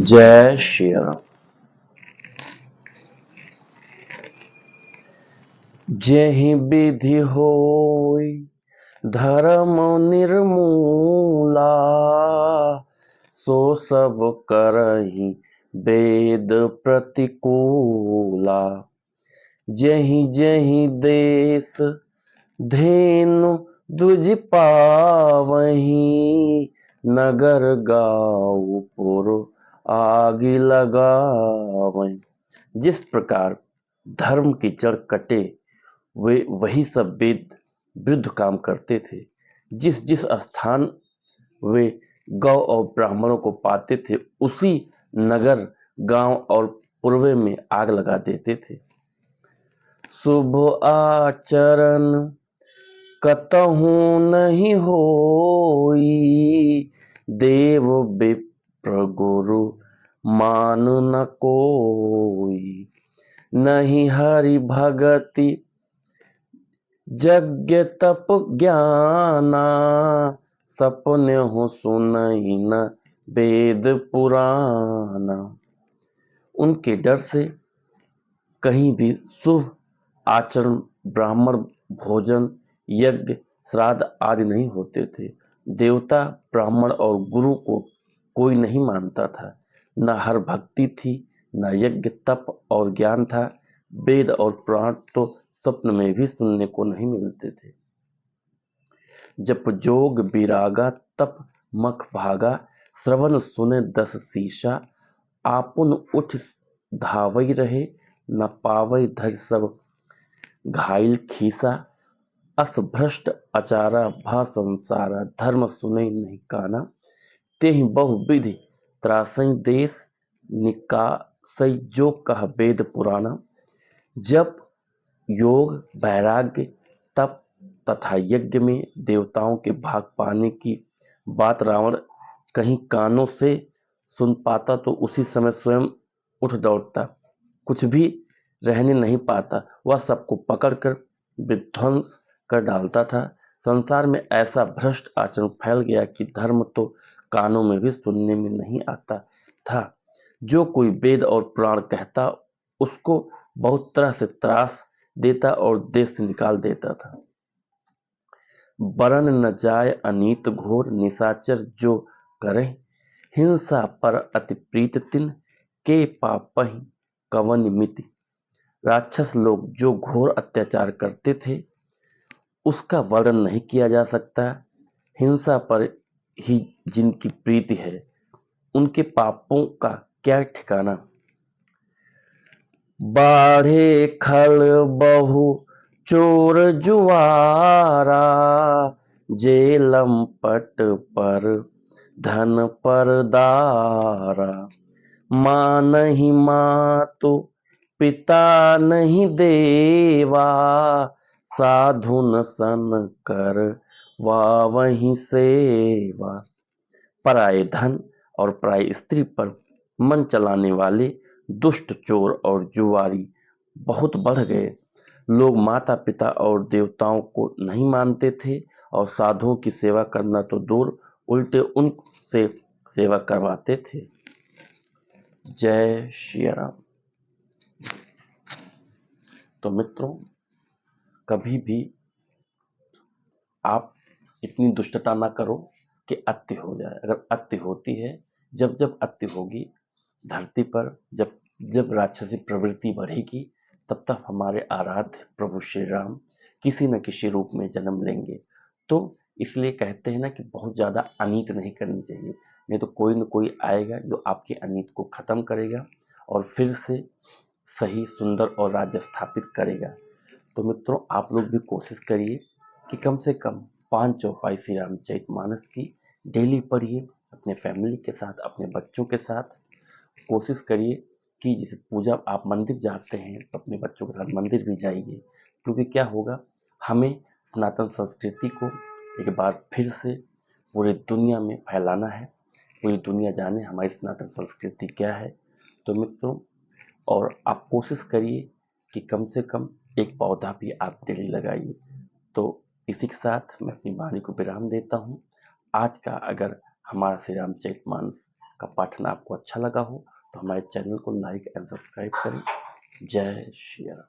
जय श्री राम। जेहि विधि होय धर्म निर्मूला, सो सब करहि वेद प्रतिकूला। जेहि जेहि देश धेनु द्विज पावहीं, नगर गाँव पुर आग लगावहीं। जिस प्रकार धर्म की जड़ कटे वे वही सब वेद विरुद्ध काम करते थे। जिस जिस स्थान वे गौ और ब्राह्मणों को पाते थे उसी नगर गांव और पूर्वे में आग लगा देते थे। शुभ आचरण कतहु नहीं होई, देव विप्र गुरु मान न कोई। नहीं हरि भगति यज्ञ तप ज्ञाना, सपने हो सुनहि न वेद पुराना। उनके डर से कहीं भी शुभ आचरण, ब्राह्मण भोजन, यज्ञ श्राद्ध आदि नहीं होते थे। देवता ब्राह्मण और गुरु को कोई नहीं मानता था। न हर भक्ति थी, न यज्ञ तप और ज्ञान था। वेद और पुराण तो स्वप्न में भी सुनने को नहीं मिलते थे। जप जोग विरागा तप मख भागा, श्रवण सुने दस शीशा। आपुन उठ धावई रहे, न पावई धज सब घायल खीसा। अस भ्रष्ट अचारा भा संसारा, धर्म सुने नहीं काना। तेहि बहु विधि त्रासई देश, निकासई जो कह वेद पुराना। जब योग वैराग्य तप तथा यज्ञ में देवताओं के भाग पाने की बात रावण कहीं कानों से सुन पाता तो उसी समय स्वयं उठ दौड़ता, कुछ भी रहने नहीं पाता। वह सबको पकड़कर विध्वंस कर डालता था। संसार में ऐसा भ्रष्ट आचरण फैल गया कि धर्म तो कानों में भी सुनने में नहीं आता था। जो कोई वेद और पुराण कहता उसको बहुत तरह से त्रास देता और देश से निकाल देता था। बरन न जाय अनीत घोर, निशाचर जो करे हिंसा पर अति प्रीत तिन, के पापहि कवन मिति। राक्षस लोग जो घोर अत्याचार करते थे उसका वर्णन नहीं किया जा सकता। हिंसा पर ही जिनकी प्रीति है उनके पापों का क्या ठिकाना। बाढ़े खल बहु चोर जुआरा, जेलम पट पर धन पर दारा। माँ नहीं मातु पिता नहीं देवा, साधु न सन कर वहीं सेवा। पराये धन और पराई स्त्री पर मन चलाने वाले दुष्ट चोर और जुआरी बहुत बढ़ गए। लोग माता पिता और देवताओं को नहीं मानते थे और साधुओं की सेवा करना तो दूर, उल्टे उनसे सेवा करवाते थे। जय श्री राम। तो मित्रों, कभी भी आप इतनी दुष्टता ना करो कि अत्य हो जाए। अगर अत्य होती है, जब जब अत्य होगी धरती पर, जब जब राक्षसी प्रवृत्ति बढ़ेगी, तब तक हमारे आराध्य प्रभु श्री राम किसी न किसी रूप में जन्म लेंगे। तो इसलिए कहते हैं ना कि बहुत ज्यादा अनीत नहीं करनी चाहिए, नहीं तो कोई न कोई आएगा जो आपके अनीत को खत्म करेगा और फिर से सही सुंदर और राज्य स्थापित करेगा। तो मित्रों, आप लोग भी कोशिश करिए कि कम से कम 5 चौपाई श्री रामचरितमानस की डेली पढ़िए अपने फैमिली के साथ, अपने बच्चों के साथ। कोशिश करिए कि जैसे पूजा आप मंदिर जाते हैं तो अपने बच्चों के साथ मंदिर भी जाइए, क्योंकि क्या होगा, हमें सनातन संस्कृति को एक बार फिर से पूरी दुनिया में फैलाना है। पूरी दुनिया जाने हमारी सनातन संस्कृति क्या है। तो मित्रों, और आप कोशिश करिए कि कम से कम एक पौधा भी आप डेली लगाइए। तो इसी के साथ मैं अपनी वाणी को विराम देता हूँ। आज का अगर हमारा श्री रामचरितमानस का पाठन आपको अच्छा लगा हो तो हमारे चैनल को लाइक एंड सब्सक्राइब करें। जय श्री राम।